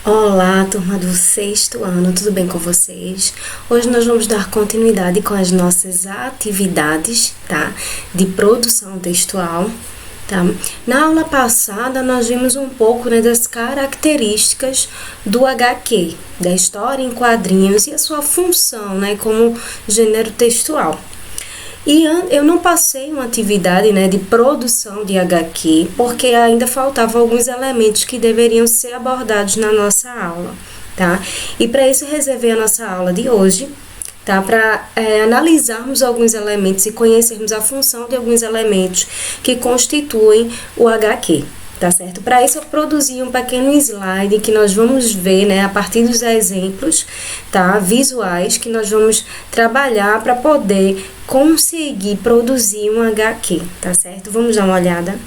Olá, turma do sexto ano, tudo bem com vocês? Hoje nós vamos dar continuidade com as nossas atividades, tá? De produção textual, tá? Na aula passada nós vimos um pouco, né, das características do HQ, da história em quadrinhos e a sua função, né, como gênero textual. E eu não passei uma atividade, né, de produção de HQ, porque ainda faltavam alguns elementos que deveriam ser abordados na nossa aula, tá? E para isso eu reservei a nossa aula de hoje, tá? Para analisarmos alguns elementos e conhecermos a função de alguns elementos que constituem o HQ. Tá certo? Para isso eu produzi um pequeno slide que nós vamos ver, né, a partir dos exemplos, tá, visuais que nós vamos trabalhar para poder conseguir produzir um HQ, tá certo? Vamos dar uma olhada.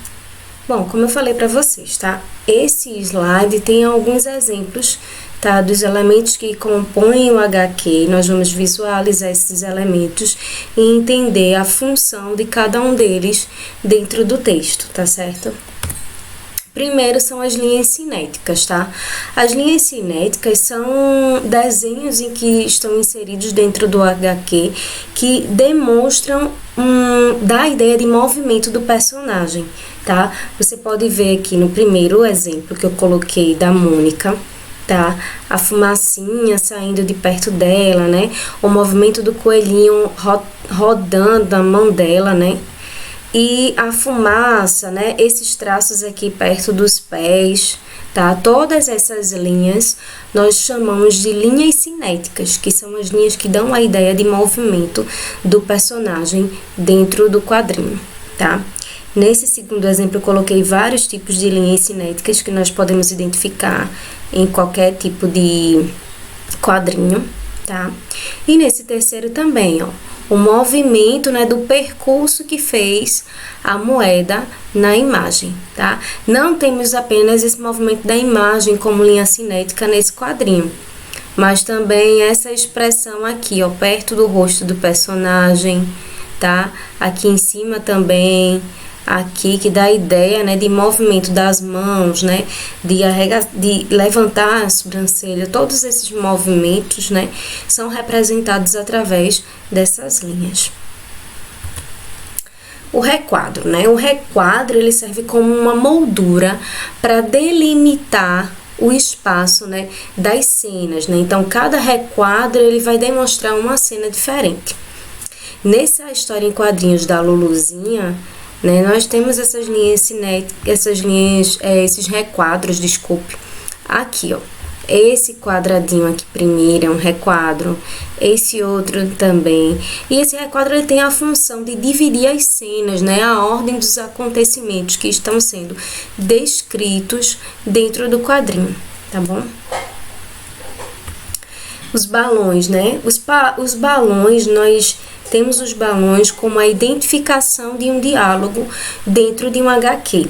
Bom, como eu falei para vocês, tá? Esse slide tem alguns exemplos, tá, dos elementos que compõem o HQ. Nós vamos visualizar esses elementos e entender a função de cada um deles dentro do texto, tá certo? Primeiro são as linhas cinéticas, tá? As linhas cinéticas são desenhos em que estão inseridos dentro do HQ que demonstram dá a ideia de movimento do personagem, tá? Você pode ver aqui no primeiro exemplo que eu coloquei da Mônica, tá? A fumacinha saindo de perto dela, né? O movimento do coelhinho rodando a mão dela, né? E a fumaça, né? Esses traços aqui perto dos pés, tá? Todas essas linhas nós chamamos de linhas cinéticas, que são as linhas que dão a ideia de movimento do personagem dentro do quadrinho, tá? Nesse segundo exemplo, eu coloquei vários tipos de linhas cinéticas que nós podemos identificar em qualquer tipo de quadrinho, tá? E nesse terceiro também, ó, o movimento, né, do percurso que fez a moeda na imagem, tá? Não temos apenas esse movimento da imagem como linha cinética nesse quadrinho, mas também essa expressão aqui, ó, perto do rosto do personagem, tá? Aqui em cima também, aqui que dá a ideia, né, de movimento das mãos, né, de levantar a sobrancelha. Todos esses movimentos, né, são representados através dessas linhas. O requadro, né? O requadro ele serve como uma moldura para delimitar o espaço, né, das cenas, né? Então cada requadro ele vai demonstrar uma cena diferente. Nessa história em quadrinhos da Luluzinha, né, nós temos essas linhas cinéticas, esses requadros, desculpe, aqui, ó. Esse quadradinho aqui primeiro é um requadro, esse outro também. E esse requadro ele tem a função de dividir as cenas, né, a ordem dos acontecimentos que estão sendo descritos dentro do quadrinho, tá bom? Os balões, né? Os balões, nós temos os balões como a identificação de um diálogo dentro de um HQ.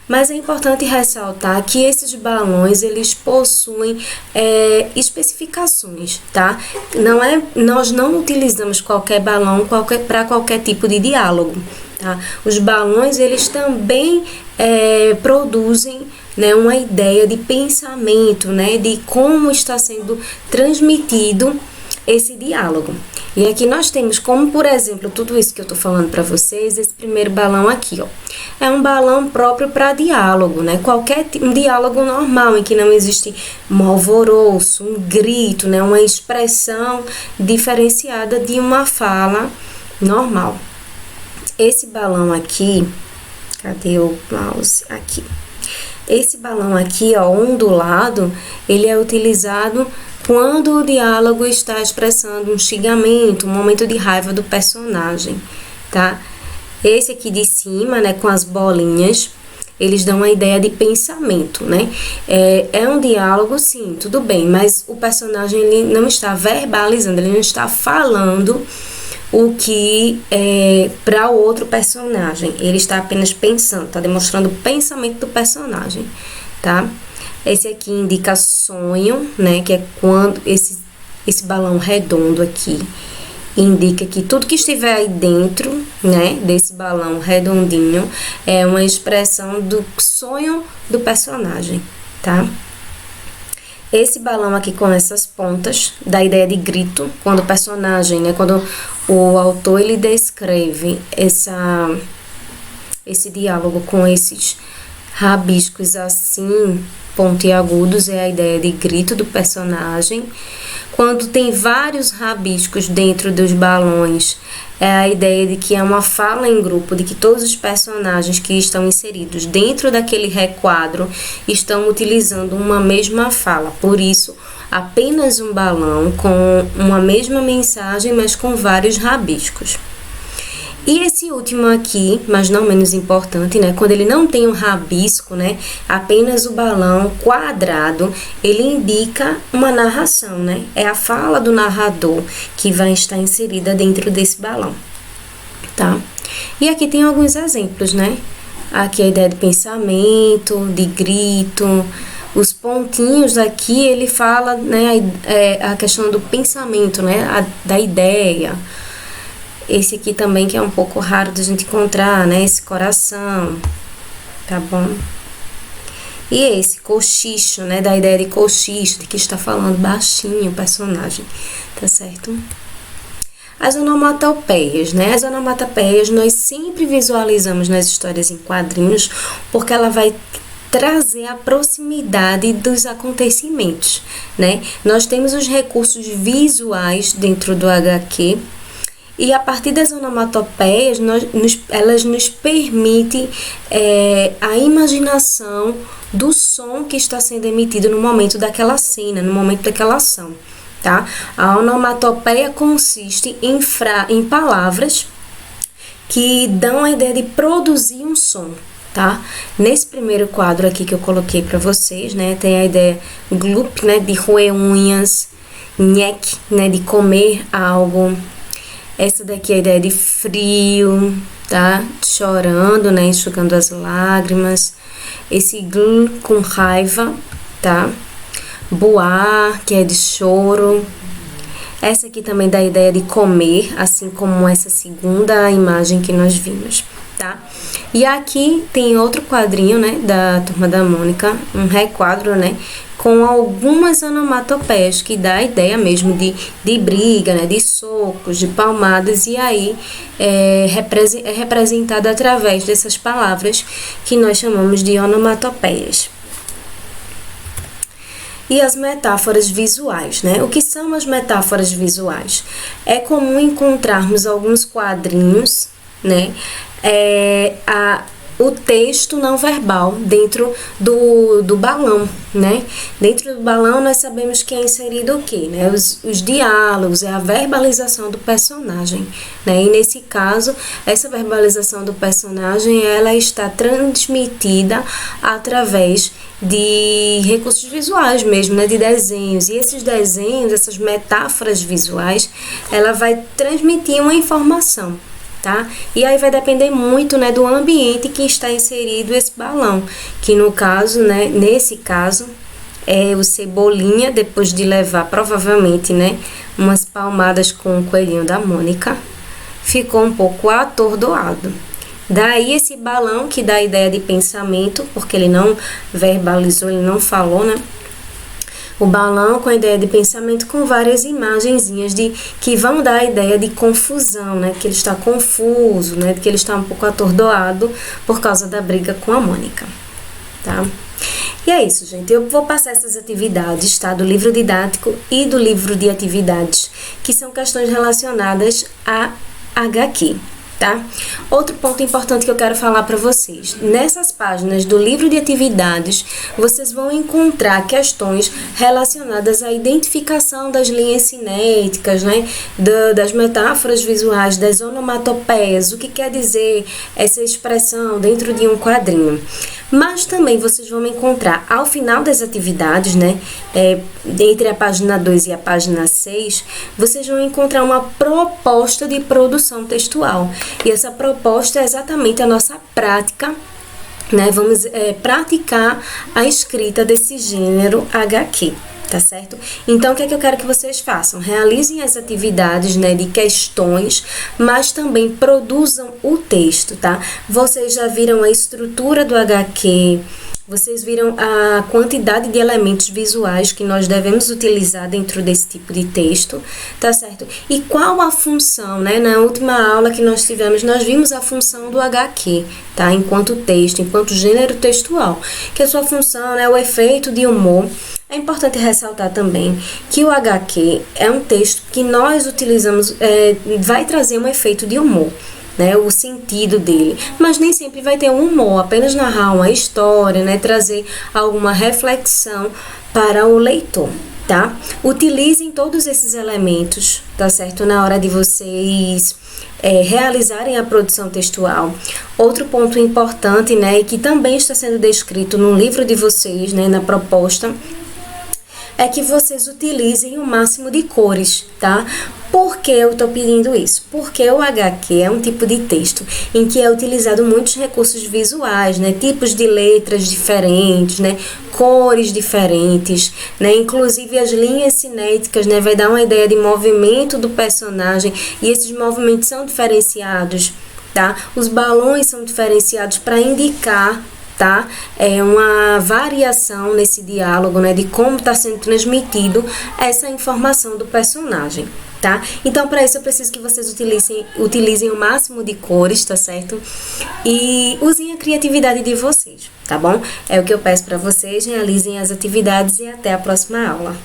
Mas é importante ressaltar que esses balões, eles possuem especificações, tá? Nós não utilizamos qualquer balão para qualquer tipo de diálogo, tá? Os balões, eles também produzem, né, uma ideia de pensamento, né, de como está sendo transmitido esse diálogo. E aqui nós temos como, por exemplo, tudo isso que eu tô falando para vocês, esse primeiro balão aqui, ó. É um balão próprio para diálogo, né? Um diálogo normal, em que não existe um alvoroço, um grito, né? Uma expressão diferenciada de uma fala normal. Esse balão aqui, cadê o mouse? Aqui. Esse balão aqui, ó, ondulado, ele é utilizado quando o diálogo está expressando um xingamento, um momento de raiva do personagem, tá? Esse aqui de cima, né, com as bolinhas, eles dão a ideia de pensamento, né? É um diálogo, sim, tudo bem, mas o personagem ele não está verbalizando, ele não está falando o que é para o outro personagem. Ele está apenas pensando, está demonstrando o pensamento do personagem, tá? Esse aqui indica sonho, né? Que é quando esse balão redondo aqui indica que tudo que estiver aí dentro, né, desse balão redondinho é uma expressão do sonho do personagem, tá? Esse balão aqui com essas pontas, da ideia de grito, quando o personagem, né, quando o autor ele descreve esse diálogo com esses rabiscos assim, pontiagudos, é a ideia de grito do personagem. Quando tem vários rabiscos dentro dos balões, é a ideia de que é uma fala em grupo, de que todos os personagens que estão inseridos dentro daquele requadro estão utilizando uma mesma fala. Por isso, apenas um balão com uma mesma mensagem, mas com vários rabiscos. E esse último aqui, mas não menos importante, né? Quando ele não tem um rabisco, né? Apenas o balão quadrado, ele indica uma narração, né? É a fala do narrador que vai estar inserida dentro desse balão, tá? E aqui tem alguns exemplos, né? Aqui a ideia de pensamento, de grito. Os pontinhos aqui, ele fala, né? A questão do pensamento, né? Da ideia. Esse aqui também que é um pouco raro de a gente encontrar, né? Esse coração, tá bom? E esse cochicho, né? Da ideia de cochicho, de que está falando baixinho o personagem, tá certo? As onomatopeias, né? As onomatopeias nós sempre visualizamos nas histórias em quadrinhos, porque ela vai trazer a proximidade dos acontecimentos, né? Nós temos os recursos visuais dentro do HQ, e a partir das onomatopeias, elas nos permitem a imaginação do som que está sendo emitido no momento daquela cena, no momento daquela ação, tá? A onomatopeia consiste em palavras que dão a ideia de produzir um som, tá? Nesse primeiro quadro aqui que eu coloquei para vocês, né, tem a ideia glup, né, de roer unhas, nhec, né, de comer algo. Essa daqui é a ideia de frio, tá? Chorando, né? Enxugando as lágrimas. Esse gl com raiva, tá? Boar, que é de choro. Essa aqui também dá a ideia de comer, assim como essa segunda imagem que nós vimos, tá? E aqui tem outro quadrinho, né? Da Turma da Mônica, um requadro, né? Com algumas onomatopeias que dá a ideia mesmo de briga, né, de socos, de palmadas, e aí é representado através dessas palavras que nós chamamos de onomatopeias. E as metáforas visuais, né? O que são as metáforas visuais? É comum encontrarmos alguns quadrinhos, né? O texto não verbal dentro do balão, né? Dentro do balão nós sabemos que é inserido o quê, né? Os diálogos, é a verbalização do personagem, né? E nesse caso, essa verbalização do personagem, ela está transmitida através de recursos visuais mesmo, né? De desenhos. E esses desenhos, essas metáforas visuais, ela vai transmitir uma informação, tá? E aí vai depender muito, né, do ambiente que está inserido esse balão, que no caso, né, nesse caso, é o Cebolinha, depois de levar provavelmente, né, umas palmadas com o coelhinho da Mônica, ficou um pouco atordoado. Daí esse balão que dá a ideia de pensamento, porque ele não verbalizou, ele não falou, né? O balão com a ideia de pensamento com várias imagenzinhas que vão dar a ideia de confusão, né? Que ele está confuso, né? Que ele está um pouco atordoado por causa da briga com a Mônica, tá? E é isso, gente. Eu vou passar essas atividades, tá? Do livro didático e do livro de atividades, que são questões relacionadas a HQ. Tá? Outro ponto importante que eu quero falar para vocês, nessas páginas do livro de atividades, vocês vão encontrar questões relacionadas à identificação das linhas cinéticas, né? Das metáforas visuais, das onomatopeias, o que quer dizer essa expressão dentro de um quadrinho. Mas também vocês vão encontrar ao final das atividades, né? Entre a página 2 e a página 6, vocês vão encontrar uma proposta de produção textual. E essa proposta é exatamente a nossa prática, né? Vamos praticar a escrita desse gênero HQ, tá certo? Então, o que é que eu quero que vocês façam? Realizem as atividades, né, de questões, mas também produzam o texto, tá? Vocês já viram a estrutura do HQ, Vocês viram a quantidade de elementos visuais que nós devemos utilizar dentro desse tipo de texto, tá certo? E qual a função, né? Na última aula que nós tivemos, nós vimos a função do HQ, tá? Enquanto texto, enquanto gênero textual, que a sua função é o efeito de humor. É importante ressaltar também que o HQ é um texto que nós utilizamos, vai trazer um efeito de humor, né, o sentido dele, mas nem sempre vai ter um humor, apenas narrar uma história, né, trazer alguma reflexão para o leitor, tá? Utilizem todos esses elementos, tá certo? Na hora de vocês realizarem a produção textual. Outro ponto importante, né, e que também está sendo descrito no livro de vocês, né, na proposta, é que vocês utilizem o máximo de cores, tá? Por que eu tô pedindo isso? Porque o HQ é um tipo de texto em que é utilizado muitos recursos visuais, né? Tipos de letras diferentes, né? Cores diferentes, né? Inclusive as linhas cinéticas, né? Vai dar uma ideia de movimento do personagem e esses movimentos são diferenciados, tá? Os balões são diferenciados para indicar, tá? É uma variação nesse diálogo, né, de como está sendo transmitido essa informação do personagem, tá? Então, para isso, eu preciso que vocês utilizem o máximo de cores, tá certo? E usem a criatividade de vocês, tá bom? É o que eu peço para vocês, realizem as atividades e até a próxima aula.